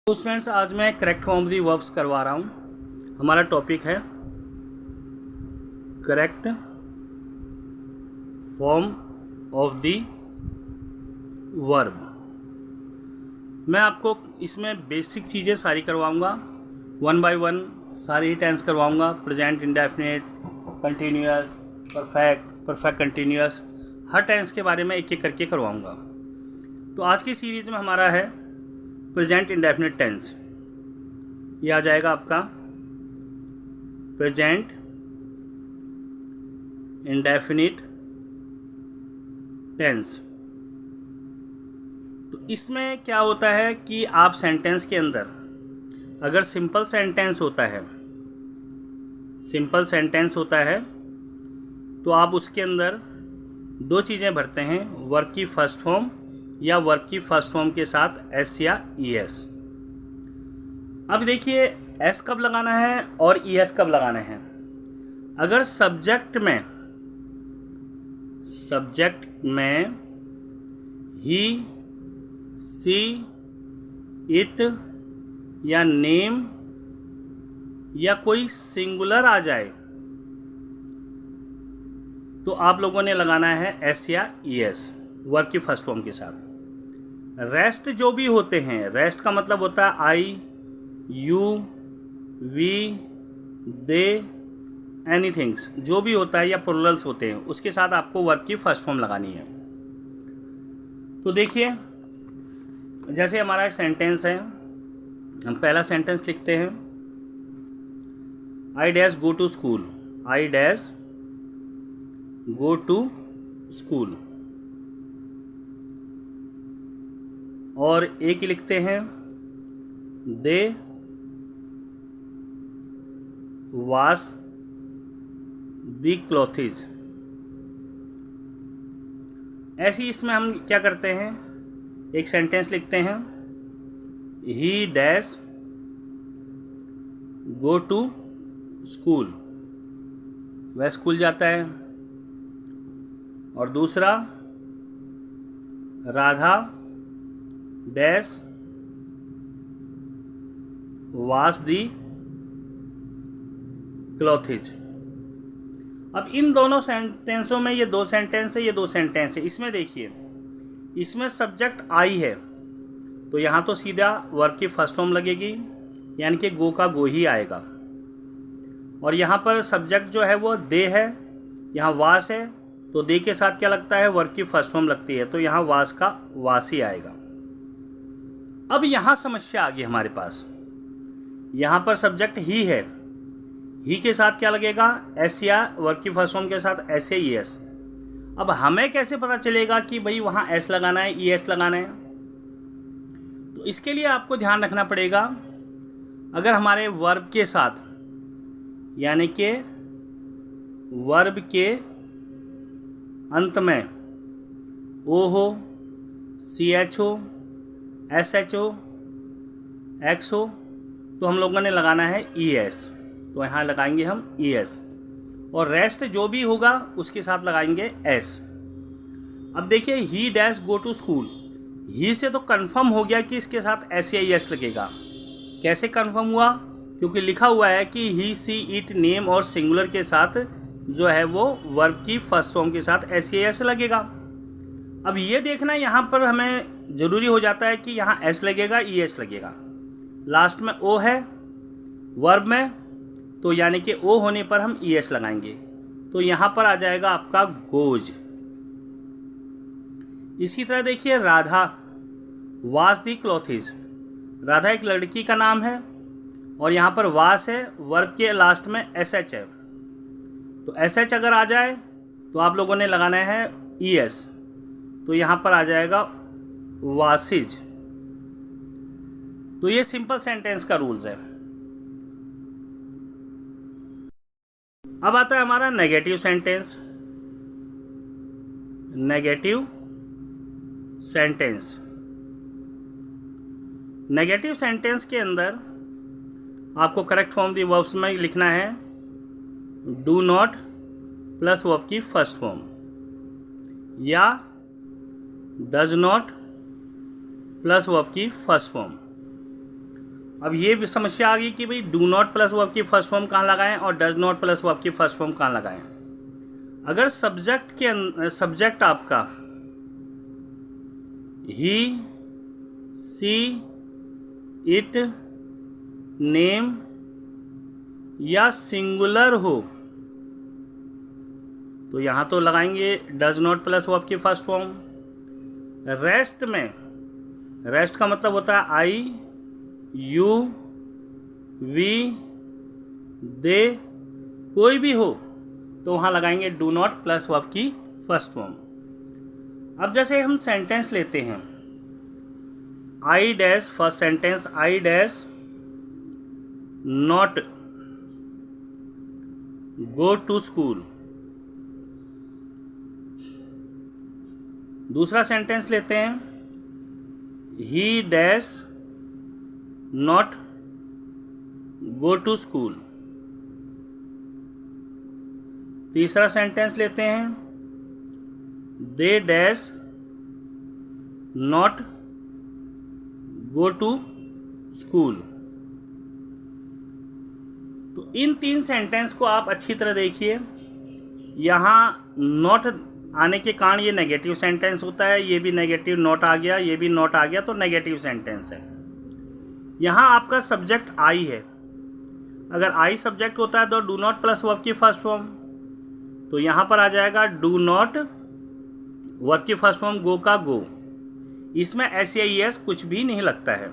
तो स्टूडेंट्स, आज मैं correct form of the verbs करवा रहा हूँ। हमारा टॉपिक है correct form of the verb. मैं आपको इसमें बेसिक चीज़ें सारी करवाऊँगा, वन बाय वन सारी टेंस करवाऊँगा। Present, indefinite, continuous, perfect continuous, हर टेंस के बारे में एक एक करके करवाऊँगा। तो आज की सीरीज़ में हमारा है प्रेजेंट इंडेफिनिट टेंस। ये आ जाएगा आपका प्रेजेंट इंडेफिनिट टेंस। तो इसमें क्या होता है कि आप सेंटेंस के अंदर अगर सिंपल सेंटेंस होता है तो आप उसके अंदर दो चीज़ें भरते हैं, वर्ब की फर्स्ट फॉर्म या वर्ब की फर्स्ट फॉर्म के साथ एस या ई एस। अब देखिए एस कब लगाना है और ई एस कब लगाना है। अगर सब्जेक्ट में ही, सी, इट या नेम या कोई सिंगुलर आ जाए तो आप लोगों ने लगाना है एस या ई एस वर्ब की फर्स्ट फॉर्म के साथ। रेस्ट जो भी होते हैं, रेस्ट का मतलब होता है आई, यू, वी, दे, एनीथिंग्स, जो भी होता है या प्लुरल्स होते हैं, उसके साथ आपको वर्ब की फर्स्ट फॉर्म लगानी है। तो देखिए जैसे हमारा एक सेंटेंस है, हम पहला सेंटेंस लिखते हैं, I dash go to school. I dash go to school. और एक ही लिखते हैं, दे वॉश दी क्लॉथेज। ऐसे ही इसमें हम क्या करते हैं, एक सेंटेंस लिखते हैं, he dash go to school. वह स्कूल जाता है। और दूसरा, Radha dash wash the clothes. अब इन दोनों सेंटेंसों में, ये दो सेंटेंस है, ये दो सेंटेंस है। इसमें देखिए, इसमें सब्जेक्ट आई है तो यहाँ तो सीधा वर्ब की फर्स्ट फॉर्म लगेगी, यानी कि गो का गो ही आएगा। और यहाँ पर सब्जेक्ट जो है वो दे है, यहाँ वास है, तो दे के साथ क्या लगता है, वर्ब की फर्स्ट फॉर्म लगती है, तो यहाँ वास का वास ही आएगा। अब यहाँ समस्या आ गई हमारे पास। यहाँ पर सब्जेक्ट ही है, ही के साथ क्या लगेगा, एस, या वर्ब की फर्स्ट फॉर्म के साथ एस या ई एस। अब हमें कैसे पता चलेगा कि भाई वहाँ एस लगाना है, ई एस लगाना है। तो इसके लिए आपको ध्यान रखना पड़ेगा, अगर हमारे वर्ब के साथ, यानी कि वर्ब के अंत में ओ हो, सी एच हो, एस एच ओ, एक्स हो, तो हम लोगों ने लगाना है ई एस। तो यहाँ लगाएंगे हम ई एस। और रेस्ट जो भी होगा उसके साथ लगाएंगे एस। अब देखिए, he dash go to school. He से तो कंफर्म हो गया कि इसके साथ एस या ई एस लगेगा। कैसे कंफर्म हुआ, क्योंकि लिखा हुआ है कि ही, सी, इट, नेम और सिंगुलर के साथ जो है वो वर्ब की फर्स्ट फॉर्म के साथ एस या ई एस लगेगा। अब ये देखना यहाँ पर हमें ज़रूरी हो जाता है कि यहाँ एस लगेगा, ई एस लगेगा। लास्ट में ओ है वर्ब में, तो यानी कि ओ होने पर हम ई एस लगाएंगे। तो यहाँ पर आ जाएगा आपका गोज। इसी तरह देखिए, राधा वाश दी क्लॉथेज। राधा एक लड़की का नाम है और यहाँ पर वाश है, वर्ब के लास्ट में एस एच है। तो एस एच अगर आ जाए तो आप लोगों ने लगाना है ई एस। तो यहाँ पर आ जाएगा वासिज। तो ये सिंपल सेंटेंस का रूल्स है। अब आता है हमारा negative sentence. Negative sentence, negative sentence के अंदर आपको करेक्ट फॉर्म दी वर्ब्स में लिखना है डू नॉट प्लस वर्ब की फर्स्ट फॉर्म, या डज नॉट प्लस वर्ब की फर्स्ट फॉर्म। अब ये भी समस्या आ गई कि भाई डू नॉट प्लस वर्ब की फर्स्ट फॉर्म कहाँ लगाएं और डज नॉट प्लस वर्ब की फर्स्ट फॉर्म कहाँ लगाएं। अगर सब्जेक्ट आपका ही, सी, इट, नेम या सिंगुलर हो तो यहाँ तो लगाएंगे डज नॉट प्लस वर्ब की फर्स्ट फॉर्म। रेस्ट का मतलब होता है आई, यू, वी, दे, कोई भी हो तो वहाँ लगाएंगे डू नॉट प्लस वर्ब की फर्स्ट फॉर्म। अब जैसे हम सेंटेंस लेते हैं, I dash, first sentence, I dash not go to school. दूसरा सेंटेंस लेते हैं, he dash not go to school. तीसरा सेंटेंस लेते हैं, they dash not go to school. तो इन 3 सेंटेंस को आप अच्छी तरह देखिए। यहाँ नॉट आने के कारण ये नेगेटिव सेंटेंस होता है, ये भी नेगेटिव नॉट आ गया, ये भी नॉट आ गया, तो नेगेटिव सेंटेंस है। यहाँ आपका सब्जेक्ट आई है, अगर आई सब्जेक्ट होता है तो डू नॉट प्लस वर्ब की फर्स्ट फॉर्म, तो यहाँ पर आ जाएगा डू नॉट वर्ब की फर्स्ट फॉर्म गो का गो। इसमें एस कुछ भी नहीं लगता है।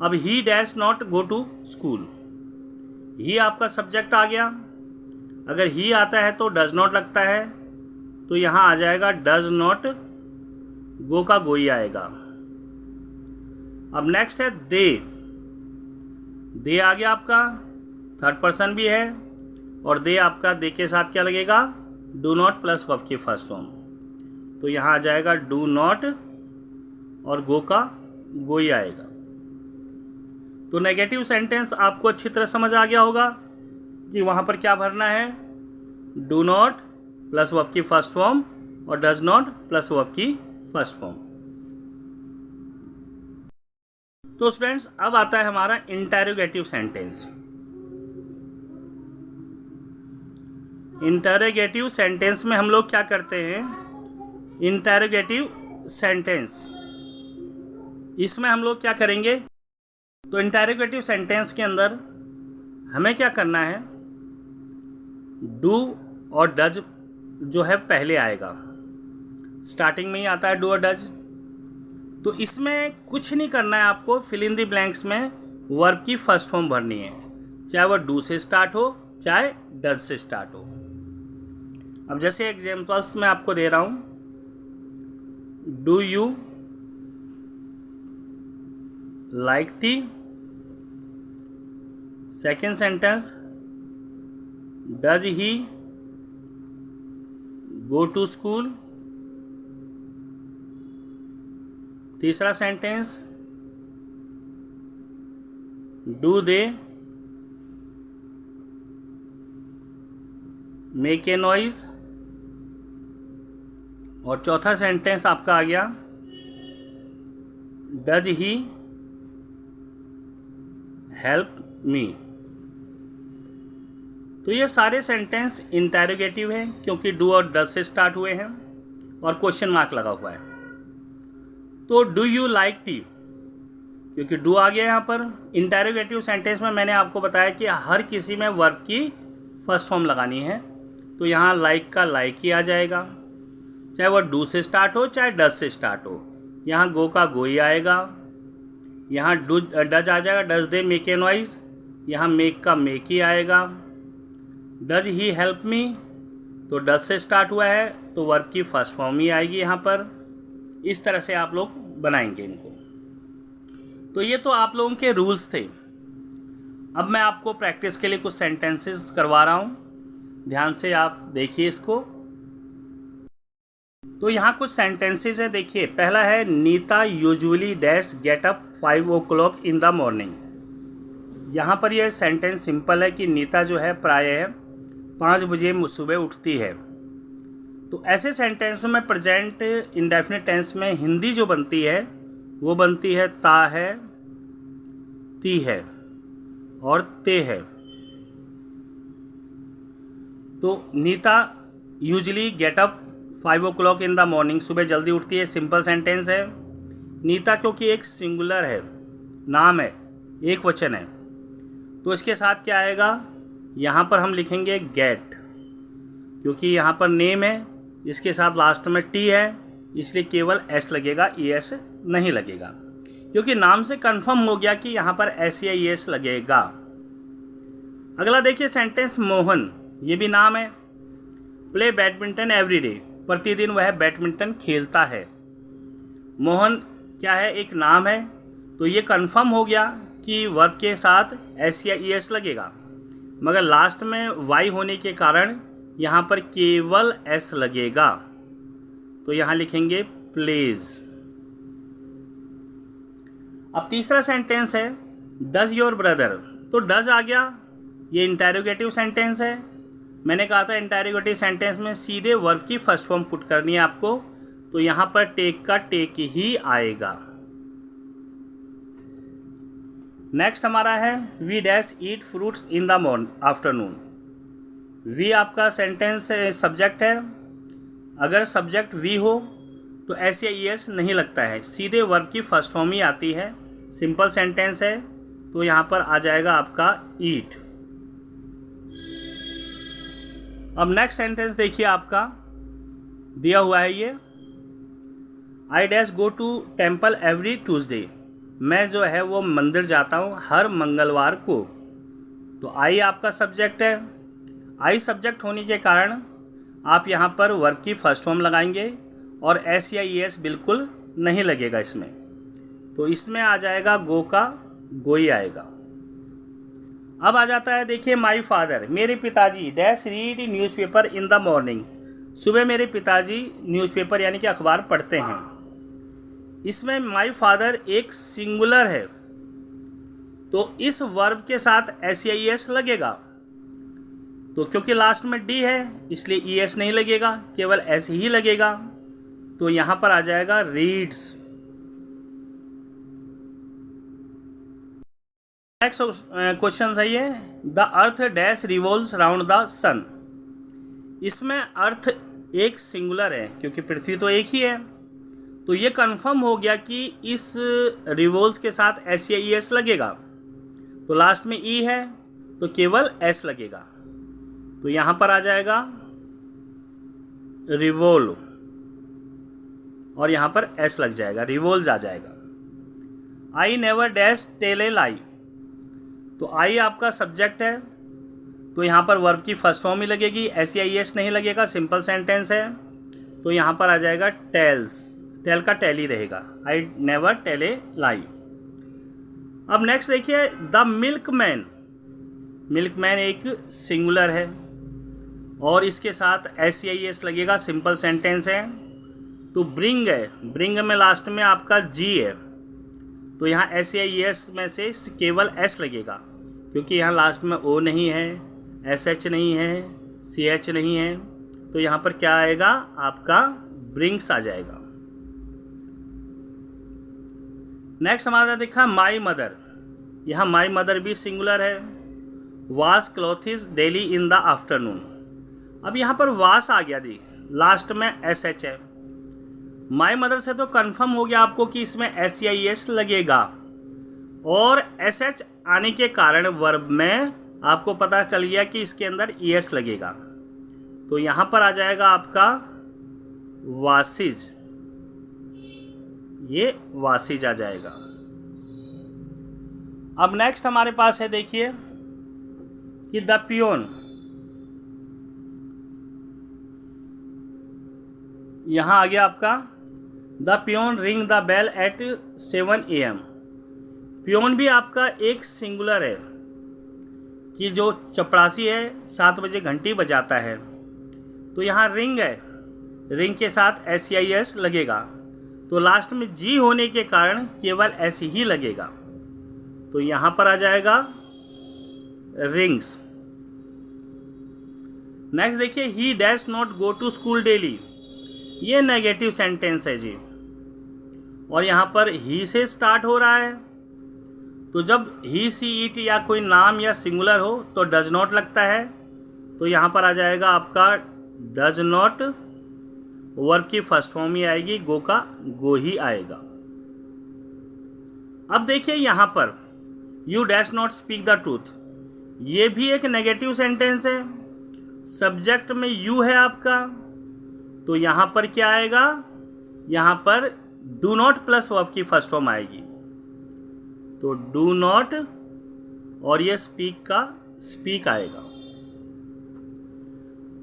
अब he dash not go to school, he आपका सब्जेक्ट आ गया, अगर ही आता है तो डज नॉट लगता है, तो यहाँ आ जाएगा डज नॉट गो का गो ही आएगा। अब नेक्स्ट है दे आ गया आपका, थर्ड पर्सन भी है, और दे आपका दे के साथ क्या लगेगा, डू नॉट प्लस वर्ब की फर्स्ट फॉर्म, तो यहाँ आ जाएगा डू नॉट और गो का गो ही आएगा। तो नेगेटिव सेंटेंस आपको अच्छी तरह समझ आ गया होगा कि वहाँ पर क्या भरना है, डू नॉट प्लस वर्ब की फर्स्ट फॉर्म और डज नॉट प्लस वर्ब की फर्स्ट फॉर्म। तो स्टूडेंट्स अब आता है हमारा इंटरोगेटिव सेंटेंस। इंटरोगेटिव सेंटेंस में हम लोग क्या करते हैं, इंटरोगेटिव सेंटेंस, इसमें हम लोग क्या करेंगे, तो इंटरोगेटिव सेंटेंस के अंदर हमें क्या करना है, डू और डज जो है पहले आएगा, स्टार्टिंग में ही आता है डू और डज। तो इसमें कुछ नहीं करना है आपको, फिल इन द ब्लैंक्स में वर्ब की फर्स्ट फॉर्म भरनी है, चाहे वह डू से स्टार्ट हो चाहे डज से स्टार्ट हो। अब जैसे एग्जांपल्स मैं आपको दे रहा हूं, do you like tea, second sentence does he go to school, तीसरा sentence do they make a noise, और चौथा सेंटेंस आपका आ गया डज ही हेल्प मी। तो ये सारे सेंटेंस इंटरोगेटिव है क्योंकि डू और डज से स्टार्ट हुए हैं और क्वेश्चन मार्क लगा हुआ है। तो डू यू लाइक टी, क्योंकि डू आ गया यहाँ पर। इंटरोगेटिव सेंटेंस में मैंने आपको बताया कि हर किसी में वर्ब की फर्स्ट फॉर्म लगानी है, तो यहाँ लाइक का लाइक ही आ जाएगा, चाहे वह डू से स्टार्ट हो चाहे डज से स्टार्ट हो। यहाँ गो का गो ही आएगा, यहाँ डज आ जाएगा, does they make a noise, यहाँ मेक का मेक ही आएगा। डज ही हेल्प मी, तो डज से स्टार्ट हुआ है तो वर्ब की फर्स्ट फॉर्म ही आएगी यहाँ पर। इस तरह से आप लोग बनाएंगे इनको। तो ये तो आप लोगों के रूल्स थे। अब मैं आपको प्रैक्टिस के लिए कुछ सेंटेंसेस करवा रहा हूँ, ध्यान से आप देखिए इसको। तो यहाँ कुछ सेंटेंसेस है, देखिए। पहला है Nita usually dash get up 5 o'clock in the morning. यहाँ पर यह सेंटेंस सिंपल है कि नीता जो है प्रायः 5 बजे सुबह उठती है। तो ऐसे सेंटेंसों में प्रेजेंट इंडेफिनिट टेंस में हिंदी जो बनती है वो बनती है ता है, ती है और ते है। तो Nita usually get up 5 o'clock in the morning, सुबह जल्दी उठती है, सिंपल सेंटेंस है। नीता क्योंकि एक सिंगुलर है, नाम है, एक वचन है, तो इसके साथ क्या आएगा, यहाँ पर हम लिखेंगे गेट, क्योंकि यहाँ पर नेम है, इसके साथ लास्ट में टी है, इसलिए केवल एस लगेगा, ई एस नहीं लगेगा, क्योंकि नाम से कंफर्म हो गया कि यहाँ पर एस या ई एस लगेगा। अगला देखिए सेंटेंस मोहन, ये भी नाम है। प्ले बैडमिंटन एवरी डे, प्रतिदिन वह बैडमिंटन खेलता है। मोहन क्या है, एक नाम है, तो ये कंफर्म हो गया कि वर्ब के साथ एस या ई एस लगेगा, मगर लास्ट में वाई होने के कारण यहाँ पर केवल एस लगेगा, तो यहाँ लिखेंगे प्लेज। अब तीसरा सेंटेंस है डज योर ब्रदर, तो डज आ गया, ये इंटेरोगेटिव सेंटेंस है। मैंने कहा था इंटेरोगेटिव सेंटेंस में सीधे वर्ब की फर्स्ट फॉर्म पुट करनी है आपको, तो यहाँ पर टेक का टेक ही आएगा। नेक्स्ट हमारा है we dash eat fruits in the afternoon. We आपका सेंटेंस सब्जेक्ट है, अगर सब्जेक्ट वी हो तो एस या ई एस नहीं लगता है, सीधे वर्ब की फर्स्ट फॉर्म ही आती है, सिंपल सेंटेंस है, तो यहाँ पर आ जाएगा आपका ईट। अब नेक्स्ट सेंटेंस देखिए, आपका दिया हुआ है ये, I dash go to temple every Tuesday, मैं जो है वो मंदिर जाता हूँ हर मंगलवार को। तो आई आपका सब्जेक्ट है, आई सब्जेक्ट होने के कारण आप यहाँ पर वर्ब की फर्स्ट फॉर्म लगाएंगे और एस या ई एस बिल्कुल नहीं लगेगा इसमें, तो इसमें आ जाएगा गो का गोई आएगा। अब आ जाता है देखिए माई फादर, मेरे पिताजी dash read newspaper in the morning, सुबह मेरे पिताजी न्यूज़पेपर यानी कि अखबार पढ़ते हैं। इसमें माई फादर एक सिंगुलर है, तो इस वर्ब के साथ एस या ई एस लगेगा, तो क्योंकि लास्ट में डी है इसलिए ई एस नहीं लगेगा, केवल एस ही लगेगा, तो यहाँ पर आ जाएगा रीड्स। नेक्स्ट क्वेश्चन है ये, the earth dash revolves round the sun. इसमें अर्थ एक सिंगुलर है, क्योंकि पृथ्वी तो एक ही है, तो ये कंफर्म हो गया कि इस रिवॉल्व्स के साथ एस या ई एस लगेगा, तो लास्ट में ई है तो केवल एस लगेगा, तो यहाँ पर आ जाएगा रिवोल्व और यहाँ पर एस लग जाएगा, रिवोल्व आ जाएगा। I never dash tell a lie, तो आई आपका सब्जेक्ट है, तो यहाँ पर वर्ब की फर्स्ट फॉर्म ही लगेगी, एस या ई एस नहीं लगेगा, सिंपल सेंटेंस है, तो यहाँ पर आ जाएगा टेल्स, टेल का टेल ही रहेगा, आई नेवर टेल ए लाई। अब नेक्स्ट देखिए द मिल्कमैन, मिल्कमैन एक सिंगुलर है और इसके साथ एस या ई एस लगेगा, सिंपल सेंटेंस है, तो ब्रिंग है, ब्रिंग में लास्ट में आपका जी है, तो यहाँ एस या ई एस में से केवल एस लगेगा, क्योंकि यहाँ लास्ट में ओ नहीं है, एस एच नहीं है, सी एच नहीं है, तो यहाँ पर क्या आएगा आपका ब्रिंग्स आ जाएगा। नेक्स्ट हमारा देखा माई मदर, यहाँ माई मदर भी सिंगुलर है। Wash clothes daily in the afternoon, अब यहाँ पर वाश आ गया दी, लास्ट में एस एच है, माई मदर से तो कंफर्म हो गया आपको कि इसमें एस या ई एस लगेगा, और एस एच आने के कारण वर्ब में आपको पता चल गया कि इसके अंदर ई एस लगेगा, तो यहाँ पर आ जाएगा आपका वासिज, ये वासिज आ जाएगा। अब नेक्स्ट हमारे पास है देखिए कि द पियोन, यहाँ आ गया आपका the peon ring the bell at 7 AM। Peon भी आपका एक सिंगुलर है कि जो चपरासी है 7 बजे घंटी बजाता है, तो यहाँ रिंग है, रिंग के साथ एस या ई एस लगेगा, तो लास्ट में जी होने के कारण केवल एस ही लगेगा, तो यहाँ पर आ जाएगा रिंग्स। नेक्स्ट देखिए he dash not go to school daily, ये नेगेटिव सेंटेंस है जी, और यहाँ पर ही से स्टार्ट हो रहा है, तो जब ही सी इट या कोई नाम या सिंगुलर हो तो डज नॉट लगता है, तो यहाँ पर आ जाएगा आपका डज नॉट, वर्ब की फर्स्ट फॉर्म ही आएगी, गो का गो ही आएगा। अब देखिए यहाँ पर you dash not speak the truth, ये भी एक नेगेटिव सेंटेंस है। सब्जेक्ट में यू है आपका, तो यहाँ पर क्या आएगा, यहाँ पर डू नॉट प्लस वर्ब की फर्स्ट फॉर्म आएगी, तो डू नॉट और ये स्पीक का स्पीक आएगा।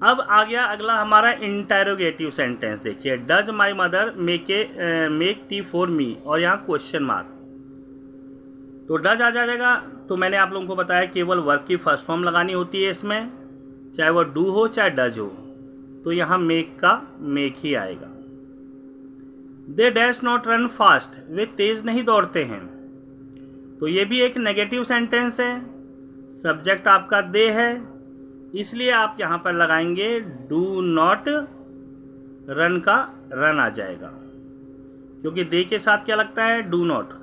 अब आ गया अगला हमारा इंटेरोगेटिव सेंटेंस। देखिए does my mother make tea for me, और यहाँ क्वेश्चन मार्क, तो डज आ जाएगा। तो मैंने आप लोगों को बताया केवल वर्ब की फर्स्ट फॉर्म लगानी होती है इसमें, चाहे वो डू हो चाहे डज हो, तो यहाँ मेक का मेक ही आएगा। They dash not run fast, वे तेज नहीं दौड़ते हैं, तो ये भी एक नेगेटिव सेंटेंस है। सब्जेक्ट आपका दे है, इसलिए आप यहाँ पर लगाएंगे डू नॉट, रन का रन आ जाएगा, क्योंकि दे के साथ क्या लगता है, डू नॉट।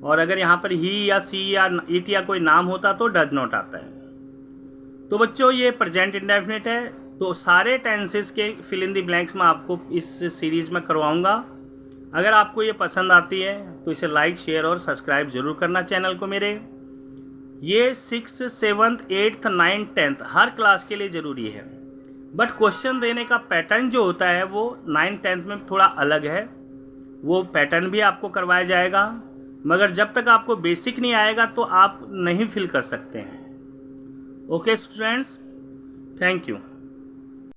और अगर यहाँ पर ही या सी या इट या कोई नाम होता तो डज नॉट आता है। तो बच्चों ये प्रेजेंट इंडेफिनिट है। तो सारे टेंसेस के फिल इन द ब्लैंक्स में आपको इस सीरीज में करवाऊंगा। अगर आपको ये पसंद आती है तो इसे लाइक, शेयर और सब्सक्राइब जरूर करना चैनल को मेरे। ये 6th, 7th, 8th, 9th, 10th हर क्लास के लिए ज़रूरी है, बट क्वेश्चन देने का पैटर्न जो होता है वो 9th, 10th में थोड़ा अलग है। वो पैटर्न भी आपको करवाया जाएगा, मगर जब तक आपको बेसिक नहीं आएगा तो आप नहीं फिल कर सकते हैं। Okay students, thank you.